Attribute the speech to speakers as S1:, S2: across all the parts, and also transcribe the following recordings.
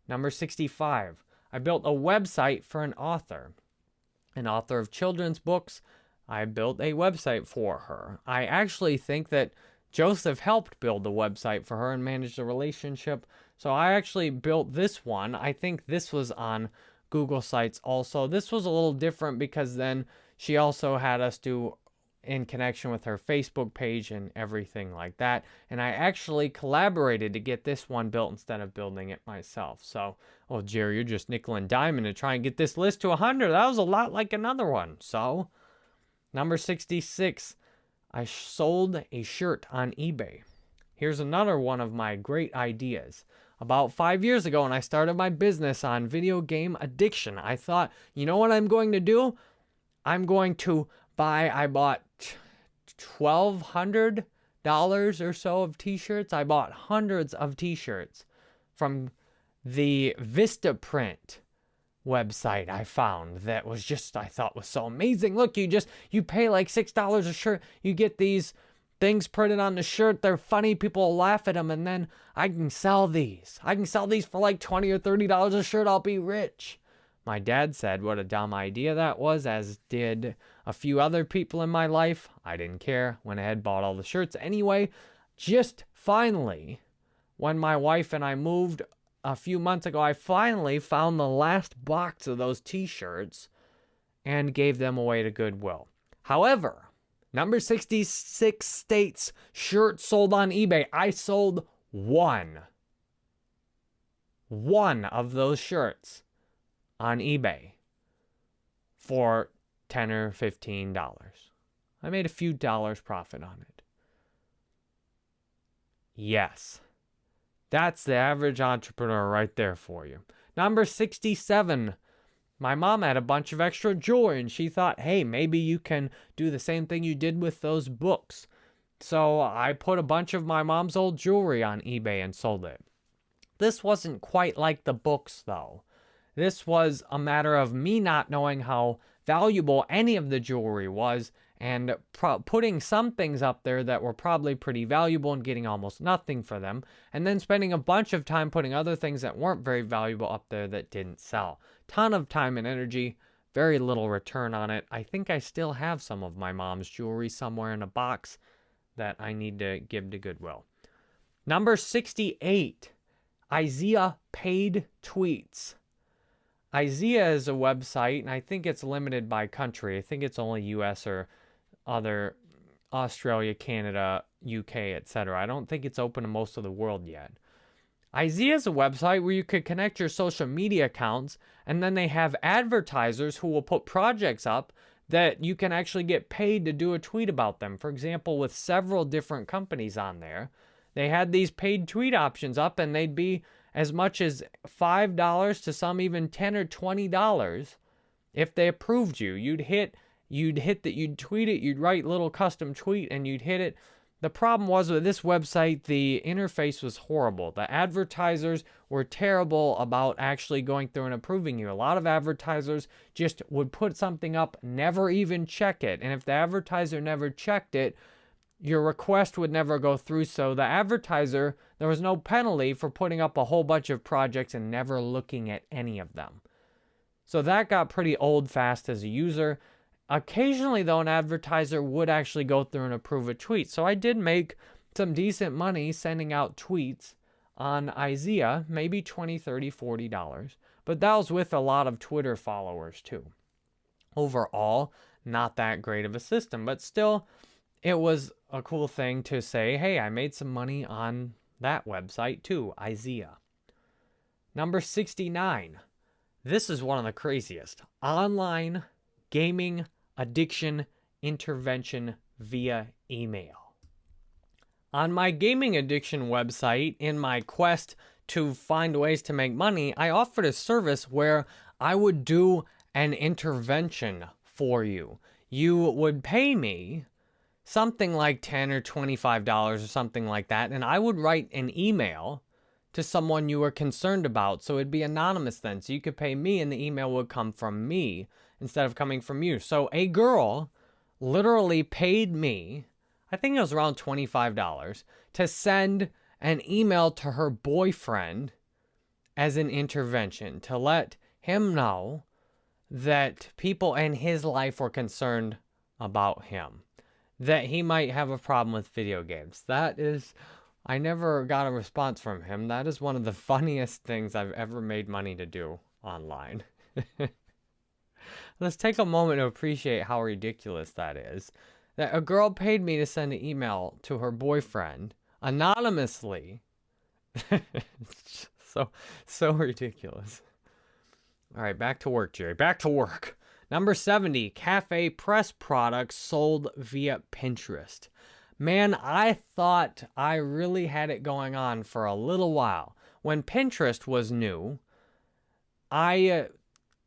S1: Number 65, I built a website for an author of children's books. I built a website for her. I actually think that Joseph helped build the website for her and manage the relationship. So I actually built this one. I think this was on Google Sites also. This was a little different because then she also had us do in connection with her Facebook page and everything like that. And I actually collaborated to get this one built instead of building it myself. So, well, Jerry, you're just nickel and diming to try and get this list to 100. That was a lot like another one. So, number 66, I sold a shirt on eBay. Here's another one of my great ideas. About 5 years ago, when I started my business on video game addiction, I thought, you know what I'm going to do? I'm going to I bought $1,200 or so of t-shirts. I bought hundreds of t-shirts from the Vistaprint website I found that was just, I thought was so amazing. Look, you pay like $6 a shirt. You get these things printed on the shirt. They're funny. People will laugh at them. And then I can sell these. I can sell these for like $20 or $30 a shirt. I'll be rich. My dad said what a dumb idea that was, as did a few other people in my life. I didn't care. Went ahead, bought all the shirts anyway. Just finally, when my wife and I moved a few months ago, I finally found the last box of those t-shirts and gave them away to Goodwill. However, number 66 states shirt sold on eBay. I sold one of those shirts on eBay for $10 or $15. I made a few dollars profit on it. Yes, that's the average entrepreneur right there for you. Number 67, my mom had a bunch of extra jewelry and she thought, hey, maybe you can do the same thing you did with those books. So I put a bunch of my mom's old jewelry on eBay and sold it. This wasn't quite like the books though. This was a matter of me not knowing how valuable any of the jewelry was and putting some things up there that were probably pretty valuable and getting almost nothing for them, and then spending a bunch of time putting other things that weren't very valuable up there that didn't sell. Ton of time and energy, very little return on it. I think I still have some of my mom's jewelry somewhere in a box that I need to give to Goodwill. Number 68, Isaiah paid tweets. Isaiah is a website, and I think it's limited by country. I think it's only US or other Australia, Canada, UK, etc. I don't think it's open to most of the world yet. Isaiah is a website where you could connect your social media accounts, and then they have advertisers who will put projects up that you can actually get paid to do a tweet about them. For example, with several different companies on there, they had these paid tweet options up, and they'd be as much as $5 to some even $10 or $20 if they approved you. You'd tweet it, you'd write little custom tweet, and you'd hit it. The problem was with this website, the interface was horrible. The advertisers were terrible about actually going through and approving you. A lot of advertisers just would put something up, never even check it. And if the advertiser never checked it, your request would never go through. So the advertiser, there was no penalty for putting up a whole bunch of projects and never looking at any of them. So that got pretty old fast as a user. Occasionally, though, an advertiser would actually go through and approve a tweet. So I did make some decent money sending out tweets on Isaiah, maybe $20, $30, $40. But that was with a lot of Twitter followers, too. Overall, not that great of a system, but still, it was a cool thing to say, hey, I made some money on that website too, Isaiah. Number 69. This is one of the craziest. Online gaming addiction intervention via email. On my gaming addiction website, in my quest to find ways to make money, I offered a service where I would do an intervention for you. You would pay me something like $10 or $25 or something like that, and I would write an email to someone you were concerned about, so it'd be anonymous then, so you could pay me and the email would come from me instead of coming from you. So a girl literally paid me, I think it was around $25, to send an email to her boyfriend as an intervention to let him know that people in his life were concerned about him, that he might have a problem with video games. I never got a response from him. That is one of the funniest things I've ever made money to do online. Let's take a moment to appreciate how ridiculous that is. That a girl paid me to send an email to her boyfriend anonymously. It's so ridiculous. All right, back to work, Jerry. Back to work. Number 70, cafe press products sold via Pinterest. Man, I thought I really had it going on for a little while. When Pinterest was new, I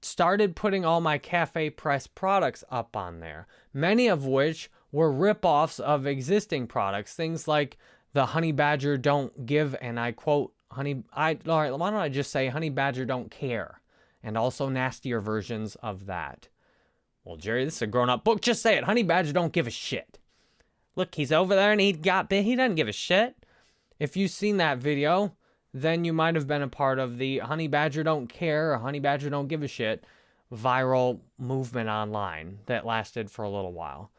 S1: started putting all my cafe press products up on there, many of which were ripoffs of existing products. Things like the Honey Badger Don't Give, and I quote, all right, why don't I just say Honey Badger Don't Care, and also nastier versions of that. Well, Jerry, this is a grown-up book. Just say it. Honey Badger Don't Give a Shit. Look, he's over there and he doesn't give a shit. If you've seen that video, then you might have been a part of the Honey Badger Don't Care or Honey Badger Don't Give a Shit viral movement online that lasted for a little while.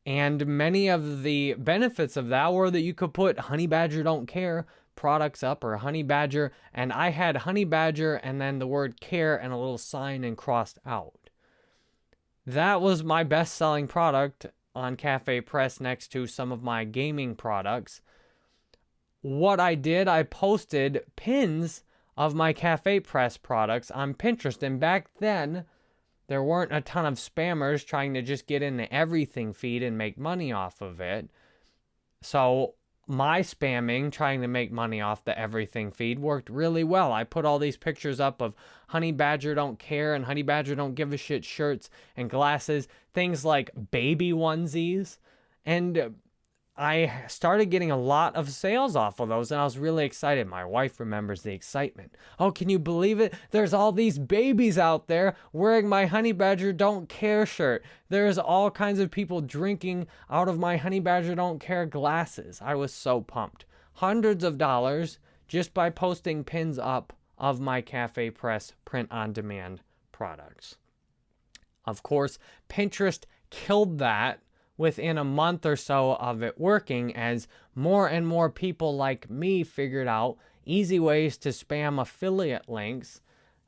S1: And many of the benefits of that were that you could put Honey Badger Don't Care products up, or Honey Badger, and I had Honey Badger and then the word care and a little sign and crossed out. That was my best-selling product on Cafe Press next to some of my gaming products. What I did, I posted pins of my Cafe Press products on Pinterest, and back then, there weren't a ton of spammers trying to just get in the everything feed and make money off of it. So my spamming, trying to make money off the everything feed, worked really well. I put all these pictures up of Honey Badger Don't Care and Honey Badger Don't Give a Shit shirts and glasses, things like baby onesies, and I started getting a lot of sales off of those, and I was really excited. My wife remembers the excitement. Oh, can you believe it? There's all these babies out there wearing my Honey Badger Don't Care shirt. There's all kinds of people drinking out of my Honey Badger Don't Care glasses. I was so pumped. Hundreds of dollars just by posting pins up of my Cafe Press print-on-demand products. Of course, Pinterest killed that within a month or so of it working, as more and more people like me figured out easy ways to spam affiliate links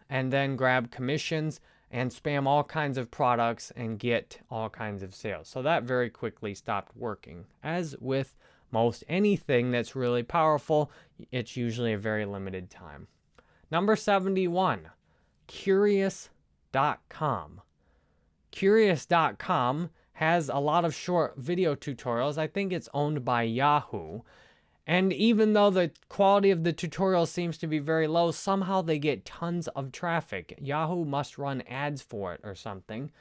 S1: and then grab commissions and spam all kinds of products and get all kinds of sales. So that very quickly stopped working. As with most anything that's really powerful, it's usually a very limited time. Number 71, Curious.com. Curious.com has a lot of short video tutorials. I think it's owned by Yahoo. And even though the quality of the tutorials seems to be very low, somehow they get tons of traffic. Yahoo must run ads for it or something.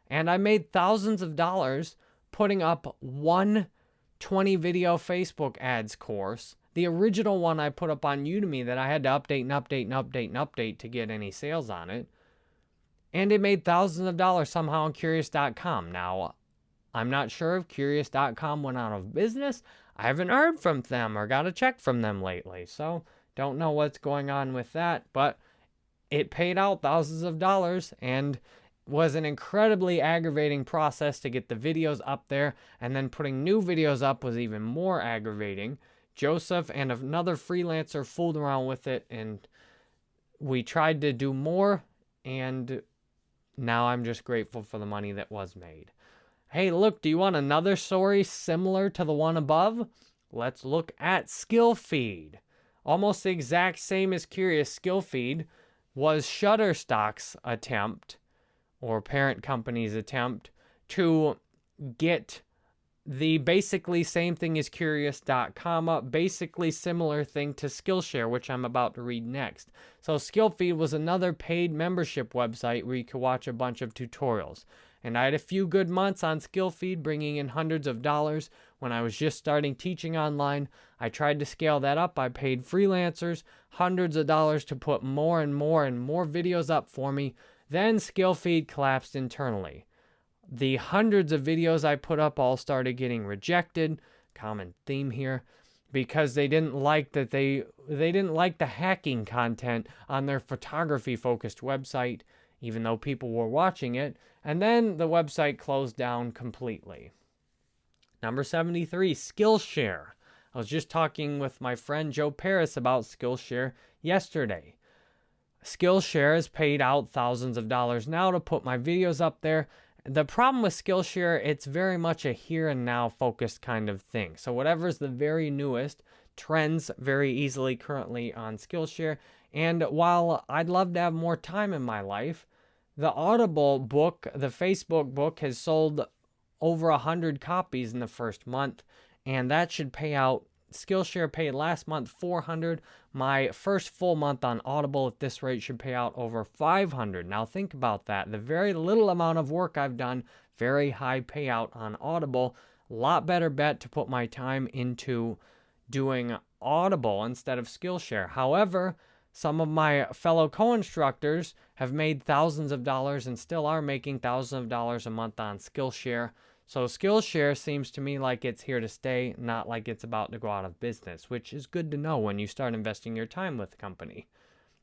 S1: And I made thousands of dollars putting up one 20-video Facebook ads course. The original one I put up on Udemy that I had to update to get any sales on it. And it made thousands of dollars somehow on Curious.com. Now, I'm not sure if Curious.com went out of business. I haven't heard from them or got a check from them lately, so don't know what's going on with that, but it paid out thousands of dollars and was an incredibly aggravating process to get the videos up there, and then putting new videos up was even more aggravating. Joseph and another freelancer fooled around with it, and we tried to do more, and now I'm just grateful for the money that was made. Hey, look, do you want another story similar to the one above? Let's look at SkillFeed. Almost the exact same as Curious, SkillFeed was Shutterstock's attempt, or parent company's attempt, to get the basically same thing as Curious.com, basically similar thing to Skillshare, which I'm about to read next. So SkillFeed was another paid membership website where you could watch a bunch of tutorials. And I had a few good months on SkillFeed, bringing in hundreds of dollars. When I was just starting teaching online, I tried to scale that up. I paid freelancers hundreds of dollars to put more and more videos up for me. Then SkillFeed collapsed internally. The hundreds of videos I put up all started getting rejected. Common theme here. because they didn't like that they didn't like the hacking content on their photography focused website, even though people were watching it, and then the website closed down completely. Number 73, Skillshare. I was just talking with my friend Joe Paris about Skillshare yesterday. Skillshare has paid out thousands of dollars now to put my videos up there. The problem with Skillshare, it's very much a here and now focused kind of thing. So whatever's the very newest trends very easily currently on Skillshare. And while I'd love to have more time in my life, the Audible book, the Facebook book, has sold over 100 copies in the first month, and that should pay out. Skillshare paid last month $400. My first full month on Audible at this rate should pay out over $500. Now think about that. The very little amount of work I've done, very high payout on Audible. A lot better bet to put my time into doing Audible instead of Skillshare. However, some of my fellow co-instructors have made thousands of dollars and still are making thousands of dollars a month on Skillshare. So Skillshare seems to me like it's here to stay, not like it's about to go out of business, which is good to know when you start investing your time with the company.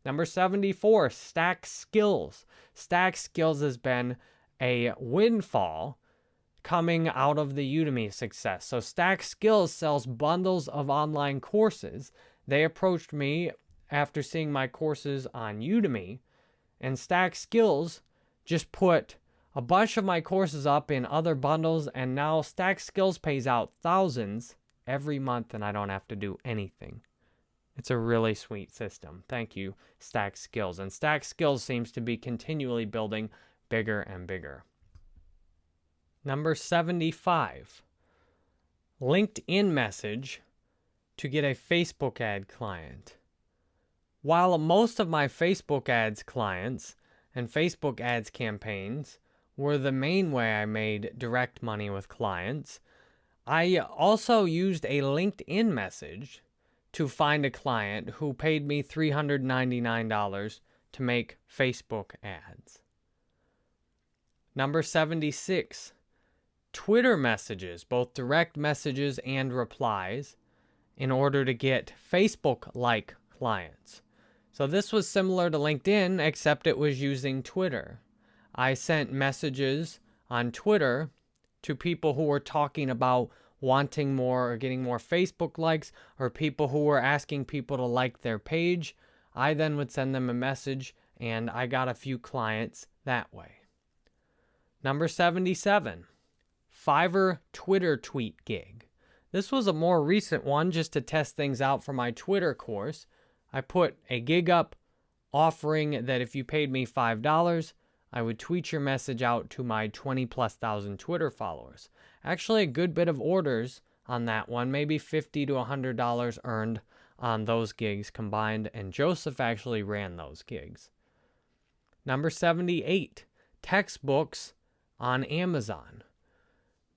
S1: Number 74, Stack Skills. Stack Skills has been a windfall coming out of the Udemy success. So Stack Skills sells bundles of online courses. They approached me after seeing my courses on Udemy, and Stack Skills just put a bunch of my courses up in other bundles, and now Stack Skills pays out thousands every month, and I don't have to do anything. It's a really sweet system. Thank you, Stack Skills. And Stack Skills seems to be continually building bigger and bigger. Number 75, LinkedIn message to get a Facebook ad client. While most of my Facebook ads clients and Facebook ads campaigns were the main way I made direct money with clients, I also used a LinkedIn message to find a client who paid me $399 to make Facebook ads. Number 76, Twitter messages, both direct messages and replies, in order to get Facebook-like clients. So this was similar to LinkedIn, except it was using Twitter. I sent messages on Twitter to people who were talking about wanting more or getting more Facebook likes, or people who were asking people to like their page. I then would send them a message, and I got a few clients that way. Number 77, Fiverr Twitter tweet gig. This was a more recent one just to test things out for my Twitter course. I put a gig up offering that if you paid me $5, I would tweet your message out to my 20,000+ Twitter followers. Actually, a good bit of orders on that one, maybe $50 to $100 earned on those gigs combined, and Joseph actually ran those gigs. Number 78, textbooks on Amazon.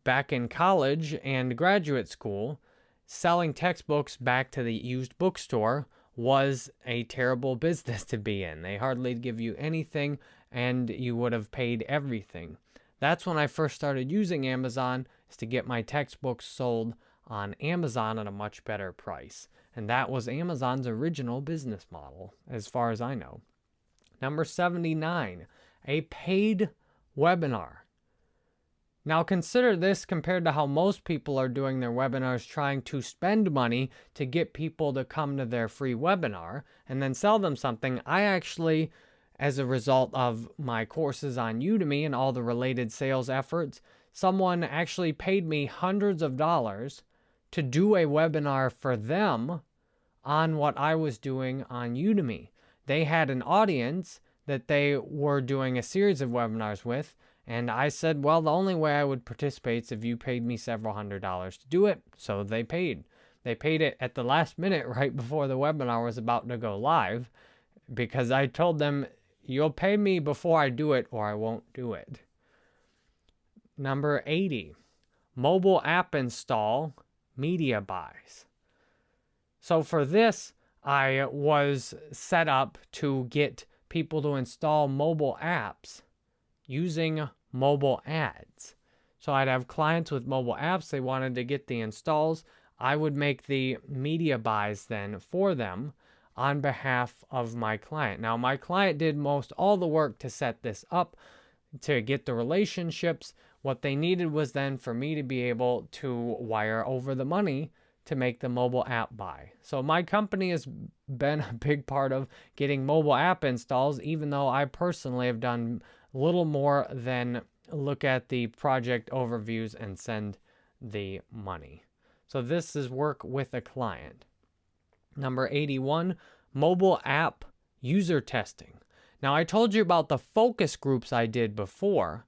S1: Back in college and graduate school, selling textbooks back to the used bookstore was a terrible business to be in. They hardly give you anything, and you would have paid everything. That's when I first started using Amazon, is to get my textbooks sold on Amazon at a much better price. And that was Amazon's original business model, as far as I know. Number 79, a paid webinar. Now consider this compared to how most people are doing their webinars, trying to spend money to get people to come to their free webinar and then sell them something. I actually, as a result of my courses on Udemy and all the related sales efforts, someone actually paid me hundreds of dollars to do a webinar for them on what I was doing on Udemy. They had an audience that they were doing a series of webinars with, and I said, well, the only way I would participate is if you paid me several $100s to do it. So they paid. They paid it at the last minute right before the webinar was about to go live, because I told them, you'll pay me before I do it or I won't do it. Number 80, mobile app install media buys. So for this, I was set up to get people to install mobile apps using mobile ads. So I'd have clients with mobile apps. They wanted to get the installs. I would make the media buys then for them on behalf of my client. Now, my client did most all the work to set this up, to get the relationships. What they needed was then for me to be able to wire over the money to make the mobile app buy. So my company has been a big part of getting mobile app installs, even though I personally have done little more than look at the project overviews and send the money. So this is work with a client. Number 81, mobile app user testing. Now, I told you about the focus groups I did before.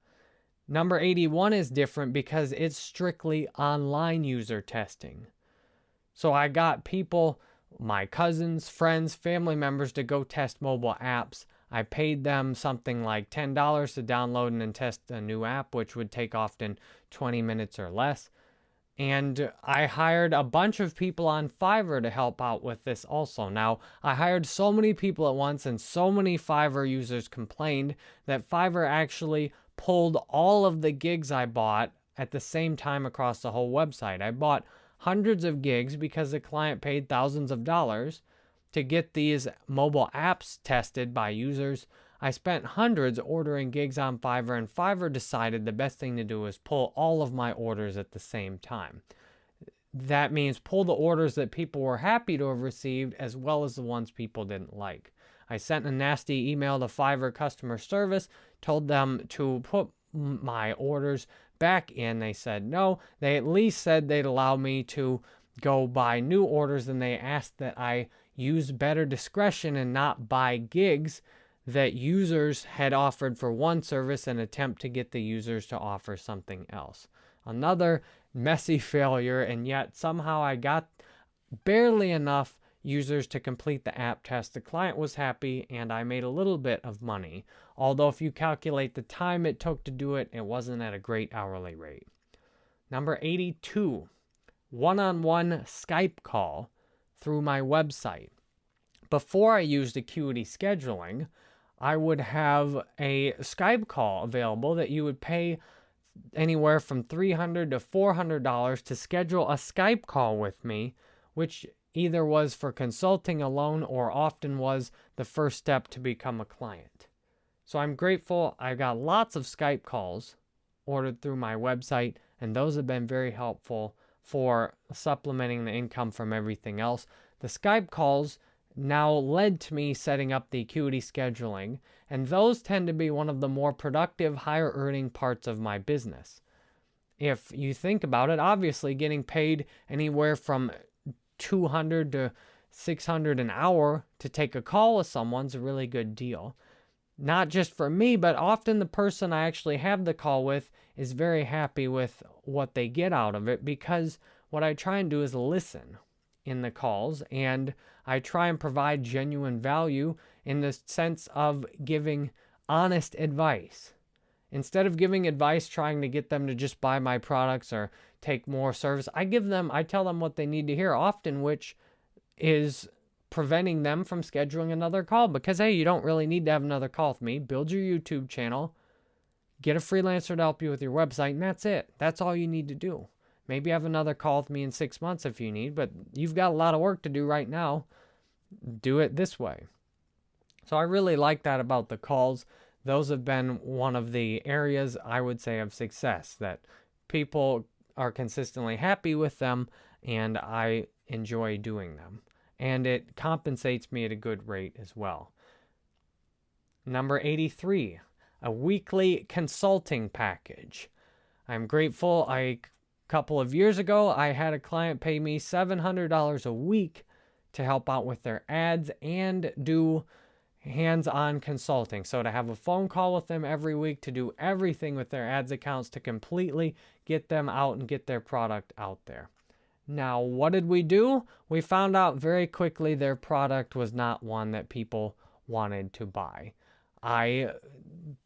S1: Number 81 is different because it's strictly online user testing. So I got people, my cousins, friends, family members to go test mobile apps. I paid them something like $10 to download and test a new app, which would take often 20 minutes or less. And I hired a bunch of people on Fiverr to help out with this also. Now, I hired so many people at once and so many Fiverr users complained that Fiverr actually pulled all of the gigs I bought at the same time across the whole website. I bought hundreds of gigs because the client paid thousands of dollars to get these mobile apps tested by users. I spent hundreds ordering gigs on Fiverr, and Fiverr decided the best thing to do is pull all of my orders at the same time. That means pull the orders that people were happy to have received as well as the ones people didn't like. I sent a nasty email to Fiverr customer service, told them to put my orders back in. They said no. They at least said they'd allow me to go buy new orders, and they asked that I use better discretion and not buy gigs that users had offered for one service and attempt to get the users to offer something else. Another messy failure, and yet somehow I got barely enough users to complete the app test. The client was happy, and I made a little bit of money. Although if you calculate the time it took to do it, it wasn't at a great hourly rate. Number 82, one-on-one Skype call through my website. Before I used Acuity Scheduling, I would have a Skype call available that you would pay anywhere from $300 to $400 to schedule a Skype call with me, which either was for consulting alone or often was the first step to become a client. So I'm grateful. I got lots of Skype calls ordered through my website, and those have been very helpful for supplementing the income from everything else. The Skype calls now led to me setting up the Acuity Scheduling, and those tend to be one of the more productive, higher earning parts of my business. If you think about it, obviously getting paid anywhere from $200 to $600 an hour to take a call with someone's a really good deal. Not just for me, but often the person I actually have the call with is very happy with what they get out of it, because what I try and do is listen in the calls, and I try and provide genuine value in the sense of giving honest advice. Instead of giving advice trying to get them to just buy my products or take more service, I tell them what they need to hear, often which is preventing them from scheduling another call, because hey, you don't really need to have another call with me. Build your YouTube channel, get a freelancer to help you with your website, and that's it. That's all you need to do. Maybe have another call with me in 6 months if you need, but you've got a lot of work to do right now. Do it this way. So I really like that about the calls. Those have been one of the areas I would say of success, that people are consistently happy with them, and I enjoy doing them. And it compensates me at a good rate as well. Number 83, a weekly consulting package. I'm grateful. A couple of years ago, I had a client pay me $700 a week to help out with their ads and do hands-on consulting. So to have a phone call with them every week to do everything with their ads accounts to completely get them out and get their product out there. Now, what did we do? We found out very quickly their product was not one that people wanted to buy. I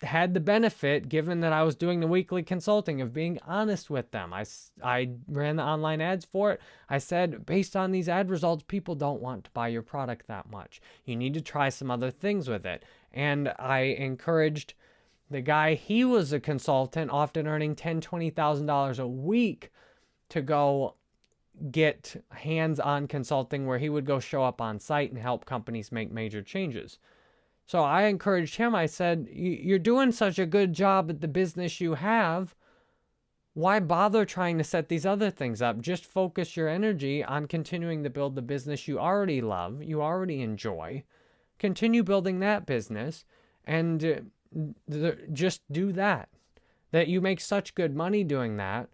S1: had the benefit, given that I was doing the weekly consulting, of being honest with them. I ran the online ads for it. I said, based on these ad results, people don't want to buy your product that much. You need to try some other things with it. And I encouraged the guy, he was a consultant, often earning $10,000, $20,000 a week, to go get hands-on consulting where he would go show up on site and help companies make major changes. So I encouraged him. I said, you're doing such a good job at the business you have. Why bother trying to set these other things up? Just focus your energy on continuing to build the business you already love, you already enjoy. Continue building that business and just do that. That you make such good money doing that.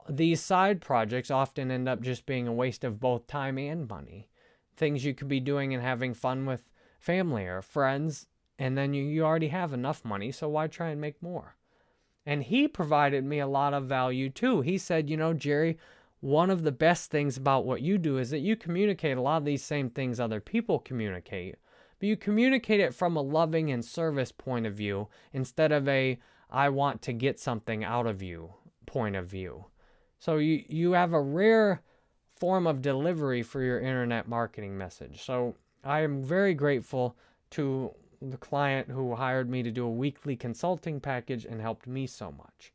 S1: These side projects often end up just being a waste of both time and money. Things you could be doing and having fun with family or friends, and then you already have enough money, so why try and make more? And he provided me a lot of value too. He said, Jerry, one of the best things about what you do is that you communicate a lot of these same things other people communicate, but you communicate it from a loving and service point of view instead of a I want to get something out of you point of view. So you have a rare form of delivery for your internet marketing message. So I am very grateful to the client who hired me to do a weekly consulting package and helped me so much.